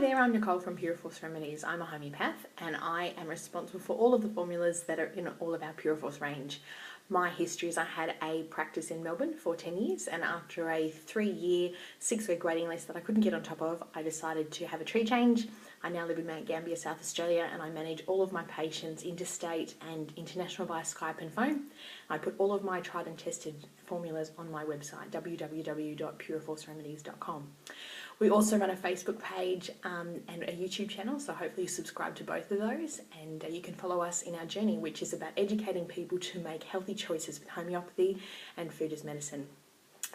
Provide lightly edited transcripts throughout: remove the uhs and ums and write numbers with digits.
Hi there, I'm Nicole from Puraforce Remedies. I'm a homeopath and I am responsible for all of the formulas that are in all of our Puraforce range. My history is I had a practice in Melbourne for 10 years, and after a 3-year, 6-week waiting list that I couldn't get on top of, I decided to have a tree change. I now live in Mount Gambier, South Australia, and I manage all of my patients interstate and international via Skype and phone. I put all of my tried and tested formulas on my website, www.puraforceremedies.com. We also run a Facebook page and a YouTube channel, so hopefully you subscribe to both of those, and you can follow us in our journey, which is about educating people to make healthy choices with homeopathy and food as medicine.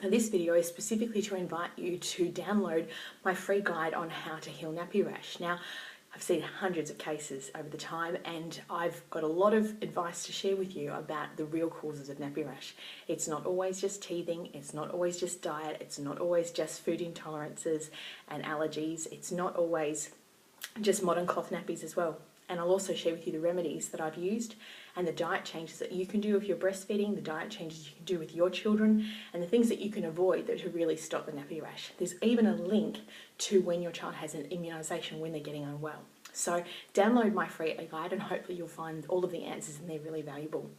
Now, this video is specifically to invite you to download my free guide on how to heal nappy rash. Now, I've seen hundreds of cases over the time, and I've got a lot of advice to share with you about the real causes of nappy rash. It's not always just teething, it's not always just diet, it's not always just food intolerances and allergies, it's not always just modern cloth nappies as well. And I'll also share with you the remedies that I've used and the diet changes that you can do if you're breastfeeding, the diet changes you can do with your children, and the things that you can avoid that to really stop the nappy rash. There's even a link to when your child has an immunisation when they're getting unwell. So download my free guide and hopefully you'll find all of the answers and they're really valuable.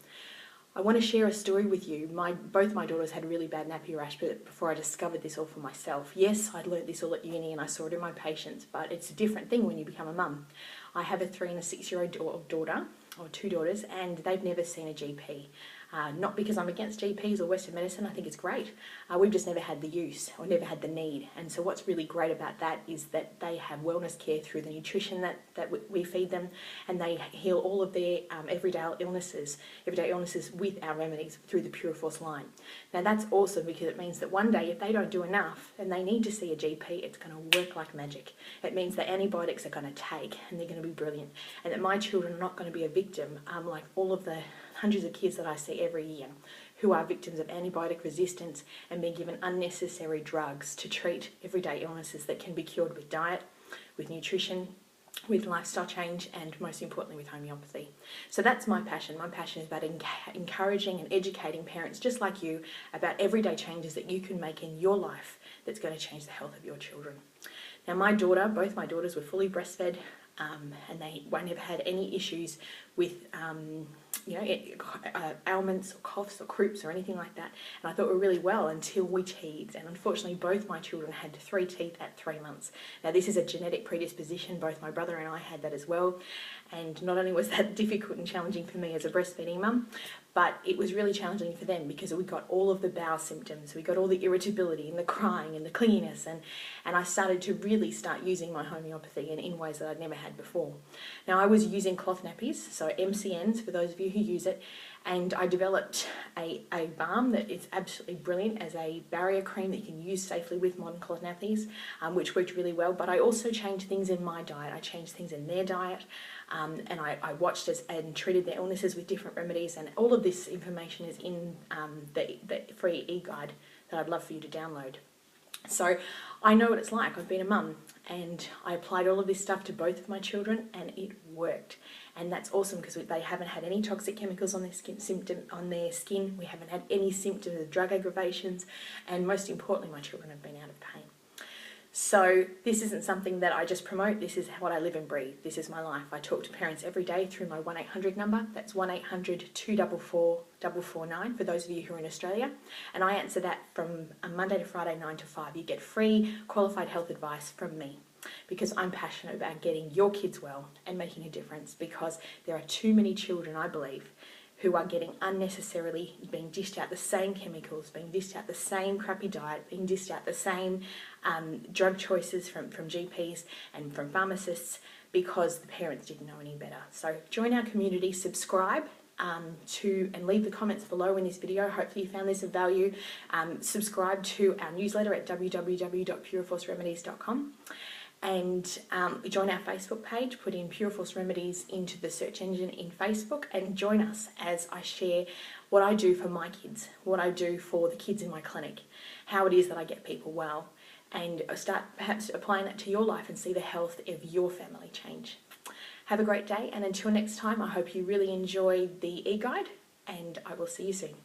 I want to share a story with you. Both my daughters had really bad nappy rash, but before I discovered this all for myself. Yes, I'd learnt this all at uni and I saw it in my patients, but it's a different thing when you become a mum. I have a 3 and a 6-year-old daughter, or 2 daughters, and they've never seen a GP. Not because I'm against GPs or Western medicine, I think it's great. We've just never had the use or never had the need. And so what's really great about that is that they have wellness care through the nutrition that we feed them, and they heal all of their everyday illnesses with our remedies through the Puraforce line. Now that's awesome because it means that one day if they don't do enough and they need to see a GP, it's going to work like magic. It means that antibiotics are going to take and they're going to be brilliant, and that my children are not going to be a victim like all of the hundreds of kids that I see every year who are victims of antibiotic resistance and being given unnecessary drugs to treat everyday illnesses that can be cured with diet, with nutrition, with lifestyle change, and most importantly with homeopathy. So that's my passion. My passion is about encouraging and educating parents just like you about everyday changes that you can make in your life that's going to change the health of your children. Now both my daughters were fully breastfed, and they never had any issues with ailments or coughs or croups or anything like that, and I thought were really well until we teethed, and unfortunately both my children had 3 teeth at 3 months. Now this is a genetic predisposition, both my brother and I had that as well, and not only was that difficult and challenging for me as a breastfeeding mum, but it was really challenging for them because we got all of the bowel symptoms, we got all the irritability and the crying and the clinginess, and I started to really start using my homeopathy in ways that I'd never had before. Now I was using cloth nappies, so MCNs for those of you who use it, and I developed a balm that is absolutely brilliant as a barrier cream that you can use safely with modern cloth nappies, which worked really well. But I also changed things in my diet, I changed things in their diet, and I watched and treated their illnesses with different remedies, and all of this information is in the free e-guide that I'd love for you to download. So I know what it's like. I've been a mum and I applied all of this stuff to both of my children and it worked. And that's awesome because they haven't had any toxic chemicals on their skin. We haven't had any symptoms of drug aggravations, and most importantly, my children have been out of pain. So this isn't something that I just promote, this is what I live and breathe. This is my life. I talk to parents every day through my 1-800 number. That's 1-800-244-449 for those of you who are in Australia. And I answer that from Monday to Friday, 9 to 5. You get free qualified health advice from me because I'm passionate about getting your kids well and making a difference, because there are too many children, I believe, who are getting unnecessarily being dished out the same chemicals, being dished out the same crappy diet, being dished out the same drug choices from GPs and from pharmacists because the parents didn't know any better. So join our community, subscribe and leave the comments below in this video. Hopefully you found this of value. Subscribe to our newsletter at www.puraforceremedies.com. and join our Facebook page, put in Puraforce Remedies into the search engine in Facebook, and join us as I share what I do for my kids, what I do for the kids in my clinic, how it is that I get people well, and start perhaps applying that to your life and see the health of your family change. Have a great day, and until next time, I hope you really enjoy the e-guide, and I will see you soon.